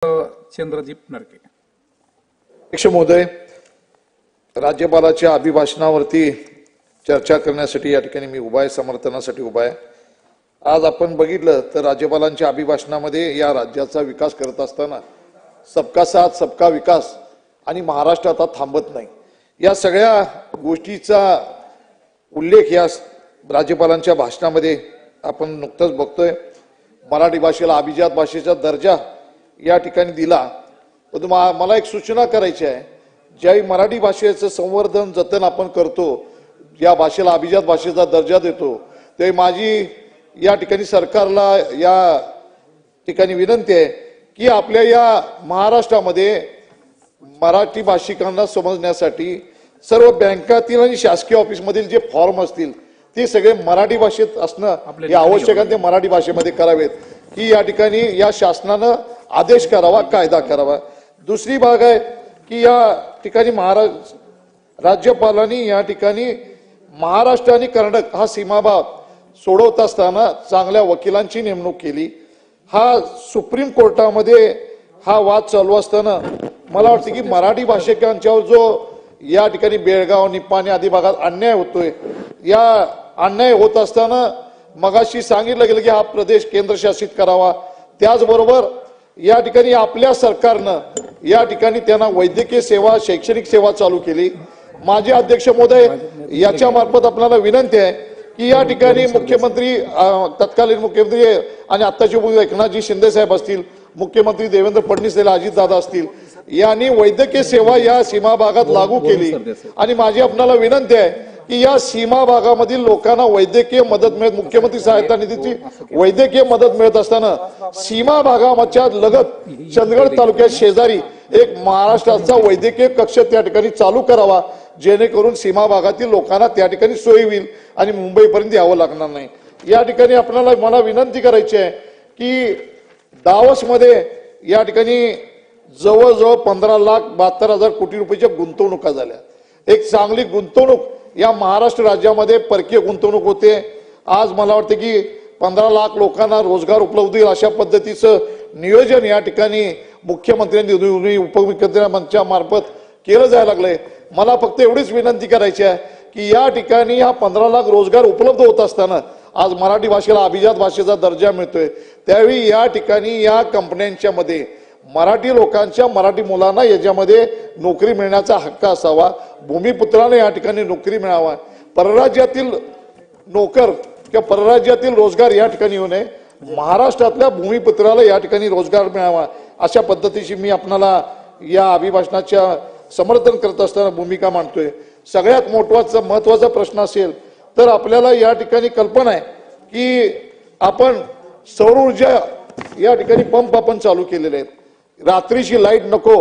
चंद्रदीप नरके. अध्यक्ष महोदय, राज्यपालाच्या अभिभाषणावरती चर्चा करण्यासाठी या ठिकाणी मी उभा आहे, समर्थनासाठी उभा आहे. आज आपण बघितलं तर राज्यपालांच्या अभिभाषणामध्ये या राज्याचा विकास करत असताना सबका साथ सबका विकास आणि महाराष्ट्र आता थांबत नाही या सगळ्या गोष्टीचा उल्लेख या राज्यपालांच्या भाषणामध्ये आपण नुकतंच बघतोय. मराठी भाषेला अभिजात भाषेचा दर्जा या ठिकाणी दिला. पण मला एक सूचना करायची आहे, ज्यावेळी मराठी भाषेचं संवर्धन जतन आपण करतो, या भाषेला अभिजात भाषेचा दर्जा देतो, ते माझी या ठिकाणी सरकारला या ठिकाणी विनंती आहे की आपल्या या महाराष्ट्रामध्ये मराठी भाषिकांना समजण्यासाठी सर्व बँकातील आणि शासकीय ऑफिसमधील जे फॉर्म असतील ते सगळे मराठी भाषेत असणं हे आवश्यक आहे. ते मराठी भाषेमध्ये करावेत की या ठिकाणी या शासनानं आदेश करावा, कायदा करावा. दुसरी भाग आहे की या ठिकाणी राज्यपालांनी या ठिकाणी महाराष्ट्र आणि कर्नाटक हा सीमाभाग सोडवत असताना चांगल्या वकिलांची नेमणूक केली. हा सुप्रीम कोर्टामध्ये हा वाद चालू असताना मला वाटतं की मराठी भाषिकांच्यावर जो या ठिकाणी बेळगाव, निपाणी आदी भागात अन्याय होतोय, या अन्याय होत असताना मगाशी सांगितलं गेलं की हा प्रदेश केंद्रशासित करावा. त्याचबरोबर या ठिकाणी आपल्या सरकारनं या ठिकाणी त्यांना वैद्यकीय सेवा, शैक्षणिक सेवा चालू केली. माझे अध्यक्ष महोदय, याच्या मार्फत आपल्याला विनंती आहे की या ठिकाणी मुख्यमंत्री, तत्कालीन मुख्यमंत्री आणि आत्ताचे एकनाथजी शिंदे साहेब असतील, मुख्यमंत्री देवेंद्र फडणवीस अजितदादा असतील, यांनी वैद्यकीय सेवा या सीमा भागात लागू केली. आणि माझी आपल्याला विनंती आहे की या सीमा भागामधील लोकांना वैद्यकीय मदत मिळत, मुख्यमंत्री सहायता निधीची वैद्यकीय मदत मिळत असताना सीमा भागाच्या लगत चंदगड तालुक्यात शेजारी एक महाराष्ट्राचा वैद्यकीय कक्ष त्या ठिकाणी चालू करावा, जेणेकरून सीमा भागातील लोकांना त्या ठिकाणी सोयी होईल आणि मुंबईपर्यंत यावं लागणार नाही. या ठिकाणी आपल्याला मला विनंती करायची आहे की दावोस मध्ये या ठिकाणी जवळजवळ 15,72,000 कोटी रुपयाच्या गुंतवणुका झाल्या. एक चांगली गुंतवणूक या महाराष्ट्र राज्यामध्ये परकीय गुंतवणूक होते. आज मला वाटतं की 15 लाख लोकांना रोजगार उपलब्ध होईल अशा पद्धतीचं नियोजन या ठिकाणी मुख्यमंत्र्यांनी, उपमुख्यमंत्र्यांच्या मार्फत केलं जायला लागलंय. मला फक्त एवढीच विनंती करायची आहे की या ठिकाणी हा 15 लाख रोजगार उपलब्ध होत असताना आज मराठी भाषेला अभिजात भाषेचा दर्जा मिळतोय, त्यावेळी या ठिकाणी या कंपन्यांच्या मध्ये मराठी लोकांच्या, मराठी मुलांना याच्यामध्ये नोकरी मिळण्याचा हक्क असावा. भूमिपुत्रांना या ठिकाणी नोकरी मिळावा. परराज्यातील नोकर किंवा परराज्यातील रोजगार या ठिकाणी येऊ नये, महाराष्ट्रातल्या भूमिपुत्राला या ठिकाणी रोजगार मिळावा अशा पद्धतीची मी आपणाला या अभिभाषणाच्या समर्थन करत असताना भूमिका मांडतोय. सगळ्यात महत्वाचा प्रश्न असेल तर आपल्याला या ठिकाणी कल्पना आहे की आपण सौर ऊर्जा या ठिकाणी पंप आपण चालू केलेले आहेत. रात्रीची लाईट नको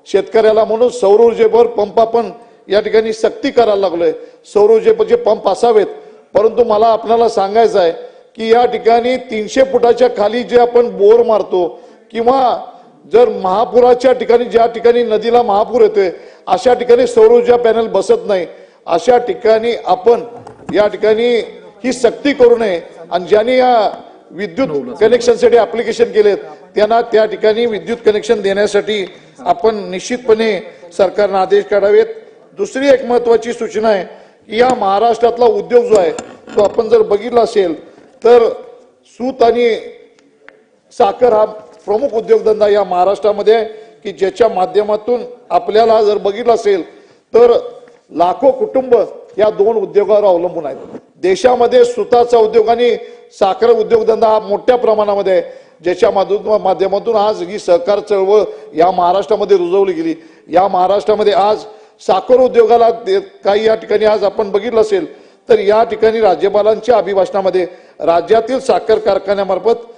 शेतकऱ्याला म्हणून सौर ऊर्जेवर पंप आपण या ठिकाणी सक्ती करायला लागलोय. सौर ऊर्जेचे पंप असावेत, परंतु मला आपल्याला सांगायचं आहे की या ठिकाणी 300 फुटाच्या खाली जे आपण बोर मारतो किंवा जर महापुराच्या ठिकाणी, ज्या ठिकाणी नदीला महापूर येतोय अशा ठिकाणी सौर ऊर्जा पॅनल बसत नाही. अशा ठिकाणी आपण या ठिकाणी ही सक्ती करू नये आणि ज्यांनी या विद्युत कनेक्शनसाठी ऍप्लिकेशन केलेत त्यांना त्या ठिकाणी विद्युत कनेक्शन देण्यासाठी आपण निश्चितपणे सरकारने आदेश काढावेत. दुसरी एक महत्वाची सूचना आहे की या महाराष्ट्रातला उद्योग जो आहे तो आपण जर बघितला असेल तर सूत आणि साखर हा प्रमुख उद्योगधंदा या महाराष्ट्रामध्ये आहे की ज्याच्या माध्यमातून आपल्याला जर बघितलं असेल तर लाखो कुटुंब या दोन उद्योगावर अवलंबून आहेत. देशामध्ये सुताचा उद्योग आणि साखर उद्योगधंदा हा मोठ्या प्रमाणामध्ये आहे, ज्याच्या माध्यमातून आज ही सहकार चळवळ या महाराष्ट्रामध्ये रुजवली गेली. या महाराष्ट्रामध्ये आज साखर उद्योगाला काही या ठिकाणी आज आपण बघितलं असेल तर या ठिकाणी राज्यपालांच्या अभिभाषणामध्ये राज्यातील साखर कारखान्यामार्फत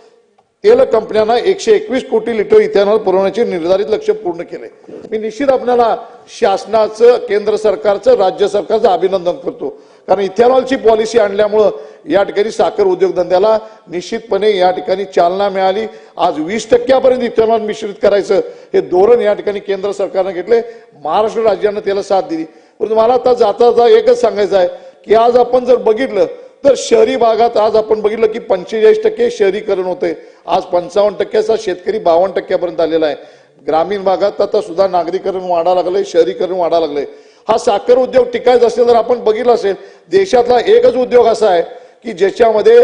तेल कंपन्यांना 121 कोटी लिटर इथेनॉल पुरवण्याचे निर्धारित लक्ष्य पूर्ण केले. मी निश्चित आपल्याला शासनाचं, केंद्र सरकारचं, राज्य सरकारचं अभिनंदन करतो, कारण इथेनॉलची पॉलिसी आणल्यामुळं या ठिकाणी साखर उद्योगधंद्याला निश्चितपणे या ठिकाणी चालना मिळाली. आज 20% इथेनॉल मिश्रित करायचं हे धोरण या ठिकाणी केंद्र सरकारने घेतले, महाराष्ट्र राज्यानं त्याला साथ दिली. परंतु मला आता जाता एकच सांगायचं आहे की आज आपण जर बघितलं तर शहरी भागात आज आपण बघितलं की 45% शहरीकरण होते, आज 55% शेतकरी 52% आलेला आहे. ग्रामीण भागात आता सुद्धा नागरीकरण वाढायला लागले, शहरीकरण वाढायला लागले. हा साखर उद्योग टिकायचा असेल तर आपण बघितलं असेल देशातला एकच उद्योग असा आहे की ज्याच्यामध्ये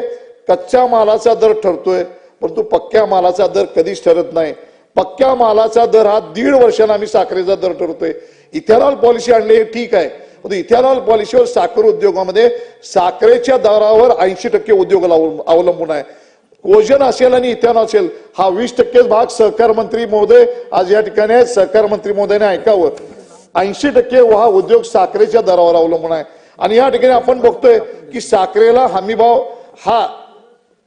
कच्च्या मालाचा दर ठरतोय परंतु पक्क्या मालाचा दर कधीच ठरत नाही. पक्क्या मालाचा दर हा 1.5 वर्षांना आम्ही साखरेचा दर ठरतोय. इथेनॉल पॉलिसी आणली हे ठीक आहे, परंतु इथेनॉल पॉलिसीवर साखर उद्योगामध्ये साखरेच्या दरावर 80% उद्योग अवलंबून आहे. कोजन असेल आणि इथेनॉल असेल हा 20% भाग सहकार मंत्री महोदय आज या ठिकाणी आहेत, सहकार मंत्री महोदयाने ऐकावं. 80% हा उद्योग साखरेच्या दरावर अवलंबून आहे. आणि या ठिकाणी आपण बघतोय की साखरेला हमीभाव हा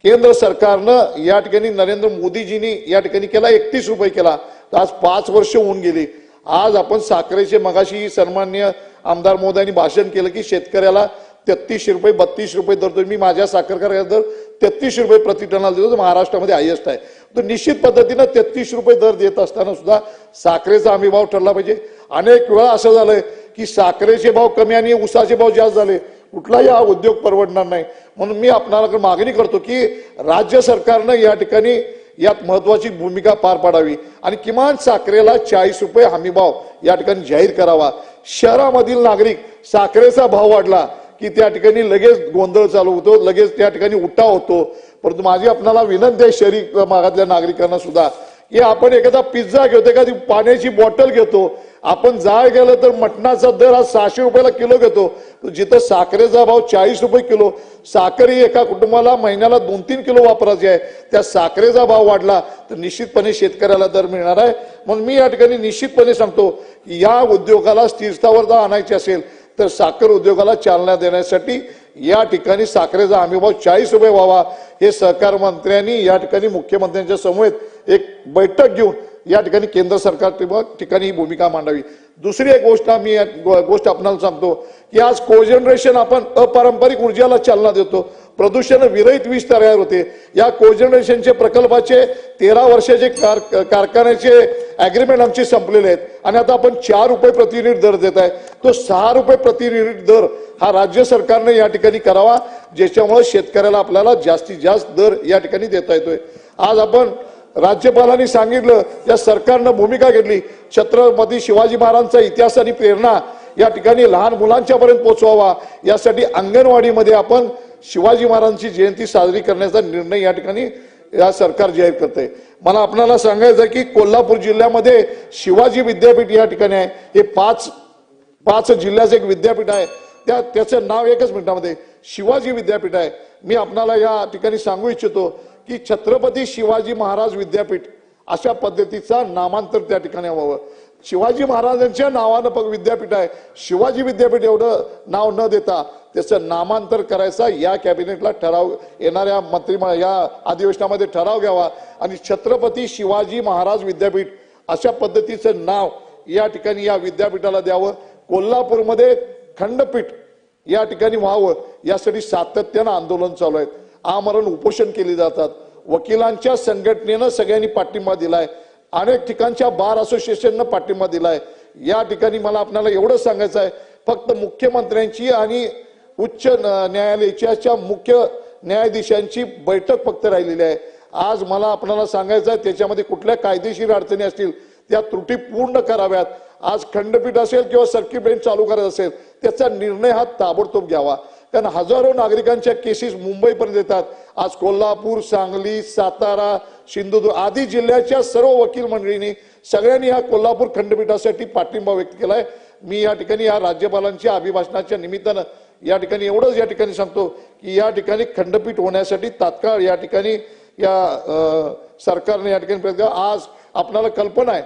केंद्र सरकारनं या ठिकाणी नरेंद्र मोदीजींनी या ठिकाणी केला 31 रुपये केला. तर आज 5 वर्ष होऊन गेली. आज आपण साखरेचे मगाशी सन्माननीय आमदार महोदयांनी भाषण केलं की शेतकऱ्याला 33 रुपये 32 रुपये दर मी माझ्या साखर कारखान्याचा दर 33 रुपये प्रति टनाला देतो, महाराष्ट्रामध्ये हायेस्ट आहे. तर निश्चित पद्धतीनं 33 रुपये दर देत असताना सुद्धा साखरेचा हमी भाव ठरला पाहिजे. अनेक वेळा असं झालंय की साखरेचे भाव कमी आणि ऊसाचे भाव जास्त झाले, कुठलाही हा उद्योग परवडणार नाही. म्हणून मी आपल्याला मागणी करतो की राज्य सरकारनं या ठिकाणी यात महत्वाची भूमिका पार पाडावी आणि किमान साखरेला 40 रुपये हमीभाव या ठिकाणी जाहीर करावा. शहरामधील नागरिक साखरेचा भाव वाढला की त्या ठिकाणी लगेच गोंधळ चालू होतो, लगेच त्या ठिकाणी उठाव होतो. परंतु माझी आपल्याला विनंती आहे शहरी भागातल्या नागरिकांना सुद्धा की आपण एखादा पिझ्झा घेतो, एखादी पाण्याची बॉटल घेतो, आपण जाय गेलं तर मटणाचा दर आज 600 रुपयाला किलो घेतो, जिथं साखरेचा भाव 40 रुपये किलो. साखर ही एका कुटुंबाला महिन्याला 2-3 किलो वापरायची आहे, त्या साखरेचा भाव वाढला तर निश्चितपणे शेतकऱ्याला दर मिळणार आहे. म्हणून मी या ठिकाणी निश्चितपणे सांगतो की या उद्योगाला स्थिरतावर आणायची असेल तर साखर उद्योगाला चालना देण्यासाठी या ठिकाणी साखरेचा हमीभाव 40 रुपये व्हावा. हे सहकार मंत्र्यांनी या ठिकाणी मुख्यमंत्र्यांच्या समवेत एक बैठक घेऊन या ठिकाणी केंद्र सरकार ठिकाणी ही भूमिका मांडावी. दुसरी एक गोष्ट मी गोष्ट आपल्याला सांगतो की आज कोजनरेशन आपण अपारंपरिक ऊर्जेला चालना देतो, प्रदूषण विरहित वीज तयार होते. या कोजनरेशनचे प्रकल्पाचे 13 वर्षाचे कारखान्याचे अग्रीमेंट आमचे संपलेले आहेत आणि आता आपण 4 रुपये प्रति युनिट दर देत आहे. तो 6 रुपये प्रति युनिट दर हा राज्य सरकारने या ठिकाणी करावा, ज्याच्यामुळे शेतकऱ्याला आपल्याला जास्तीत जास्त दर या ठिकाणी देता येतोय. आज आपण राज्यपालांनी सांगितलं, या सरकारनं भूमिका घेतली, छत्रपती शिवाजी महाराजांचा इतिहास आणि प्रेरणा या ठिकाणी लहान मुलांच्या पर्यंत पोहोचवावा. यासाठी अंगणवाडीमध्ये आपण शिवाजी महाराजांची जयंती साजरी करण्याचा निर्णय या ठिकाणी या सरकार जाहीर करते. मला आपल्याला सांगायचं की कोल्हापूर जिल्ह्यामध्ये शिवाजी विद्यापीठ या ठिकाणी आहे. हे पाच जिल्ह्याचं एक विद्यापीठ आहे, त्याचं नाव एकच मिनिटामध्ये शिवाजी विद्यापीठ आहे. मी आपल्याला या ठिकाणी सांगू इच्छितो की छत्रपती शिवाजी महाराज विद्यापीठ अशा पद्धतीचा नामांतर त्या ठिकाणी व्हावं. शिवाजी महाराजांच्या नावानं विद्यापीठ आहे, शिवाजी विद्यापीठ एवढं नाव न देता त्याचं नामांतर करायचा या कॅबिनेटला ठराव येणाऱ्या या अधिवेशनामध्ये ठराव घ्यावा आणि छत्रपती शिवाजी महाराज विद्यापीठ अशा पद्धतीचं नाव या ठिकाणी या विद्यापीठाला द्यावं. कोल्हापूरमध्ये खंडपीठ या ठिकाणी व्हावं यासाठी सातत्यानं आंदोलन चालू आहेत, आमरण उपोषण केली जातात. वकिलांच्या संघटनेनं सगळ्यांनी पाठिंबा दिलाय, अनेक ठिकाणच्या बार असोसिएशननं पाठिंबा दिलाय. या ठिकाणी मला आपल्याला एवढं सांगायचं आहे, फक्त मुख्यमंत्र्यांची आणि उच्च न्यायालयाच्या मुख्य न्यायाधीशांची बैठक फक्त राहिलेली आहे. आज मला आपल्याला सांगायचं आहे त्याच्यामध्ये कुठल्या कायदेशीर अडचणी असतील त्या त्रुटी पूर्ण कराव्यात. आज खंडपीठ असेल किंवा सर्किट बेंच चालू करायचं असेल त्याचा निर्णय हा ताबडतोब घ्यावा, कारण हजारो नागरिकांच्या केसेस मुंबईपर्यंत येतात. आज कोल्हापूर, सांगली, सातारा, सिंधुदुर्ग आदी जिल्ह्याच्या सर्व वकील मंडळींनी सगळ्यांनी या कोल्हापूर खंडपीठासाठी पाठिंबा व्यक्त केलाय. मी या ठिकाणी या राज्यपालांच्या अभिभाषणाच्या निमित्तानं या ठिकाणी एवढंच या ठिकाणी सांगतो की या ठिकाणी खंडपीठ होण्यासाठी तात्काळ या ठिकाणी या सरकारने या ठिकाणी आज आपल्याला कल्पना आहे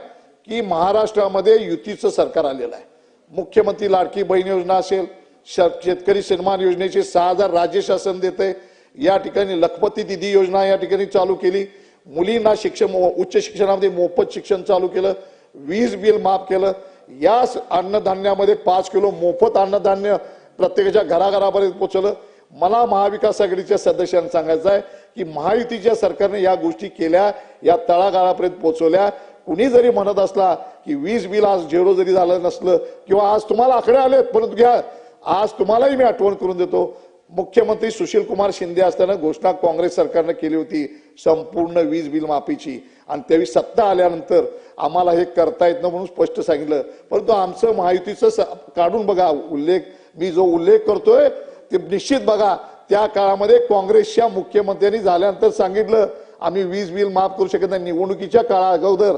की महाराष्ट्रामध्ये युतीचं सरकार आलेलं आहे. मुख्यमंत्री लाडकी बहीण योजना असेल, शेतकरी सन्मान योजनेचे 6,000 राज्य शासन देते. या ठिकाणी लखपती दिदी योजना या ठिकाणी चालू केली. मुलींना उच्च शिक्षणामध्ये मोफत शिक्षण चालू केलं. वीज बिल माफ केलं. या अन्नधान्यामध्ये 5 किलो मोफत अन्नधान्य प्रत्येकाच्या घराघरापर्यंत पोहोचवलं. मला महाविकास आघाडीच्या सदस्यांना सांगायचं आहे की महायुतीच्या सरकारने या गोष्टी केल्या, या तळागाळापर्यंत पोहोचवल्या. कुणी जरी म्हणत असला की वीज बिल आज झिरो जरी झालं नसलं किंवा आज तुम्हाला आकडे आलेत, परंतु घ्या आज तुम्हालाही मी आठवण करून देतो, मुख्यमंत्री सुशील कुमार शिंदे असताना घोषणा काँग्रेस सरकारने केली होती संपूर्ण वीज बिल माफीची, आणि त्यावेळी सत्ता आल्यानंतर आम्हाला हे करता येत नाही म्हणून स्पष्ट सांगितलं. परंतु आमचं महायुतीचं काढून बघा उल्लेख, मी जो उल्लेख करतोय ते निश्चित बघा. त्या काळामध्ये काँग्रेसच्या मुख्यमंत्र्यांनी झाल्यानंतर सांगितलं आम्ही वीज बिल माफ करू शकत नाही. निवडणुकीच्या काळा अगोदर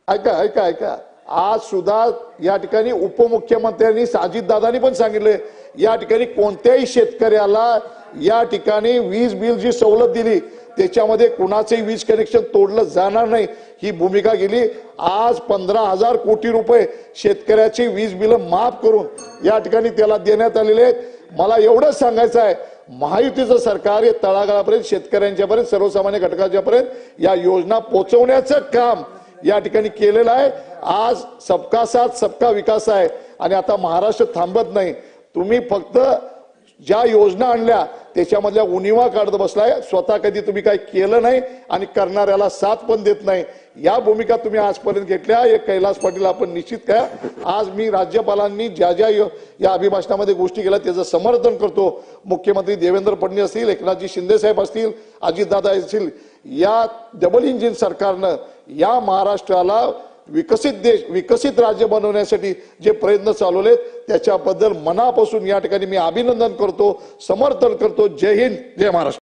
ऐका ऐका ऐका आज सुद्धा या ठिकाणी उपमुख्यमंत्र्यांनी अजितदादांनी पण सांगितले या ठिकाणी कोणत्याही शेतकऱ्याला या ठिकाणी वीज बिल जी सवलत दिली त्याच्यामध्ये कुणाचंही वीज कनेक्शन तोडलं जाणार नाही ही भूमिका गेली. आज 15,000 कोटी रुपये शेतकऱ्याची वीज बिल माफ करून या ठिकाणी त्याला देण्यात आलेले आहेत. मला एवढंच सांगायचं आहे महायुतीचं सरकार हे तळागाळापर्यंत शेतकऱ्यांच्यापर्यंत सर्वसामान्य घटकांच्यापर्यंत या योजना पोहोचवण्याचं काम या ठिकाणी केलेलं आहे. आज सबका साथ सबका विकास आहे आणि आता महाराष्ट्र थांबत नाही. तुम्ही फक्त ज्या योजना आणल्या त्याच्यामधल्या उणिवा काढत बसलाय, स्वतः कधी तुम्ही काही केलं नाही आणि करणाऱ्याला साथ पण देत नाही. या भूमिका तुम्ही आजपर्यंत घेतल्या. हे कैलास पाटील आपण निश्चित करा. आज मी राज्यपालांनी ज्या ज्या या अभिभाषणामध्ये गोष्टी केल्या त्याचं समर्थन करतो. मुख्यमंत्री देवेंद्र फडणवीस असतील, एकनाथजी शिंदे साहेब असतील, अजितदादा असतील, या डबल इंजिन सरकारनं या महाराष्ट्राला विकसित राज्य बनवण्यासाठी जे प्रयत्न चालवलेत त्याच्याबद्दल मनापासून या ठिकाणी मी अभिनंदन करतो, समर्थन करतो. जय हिंद, जय महाराष्ट्र.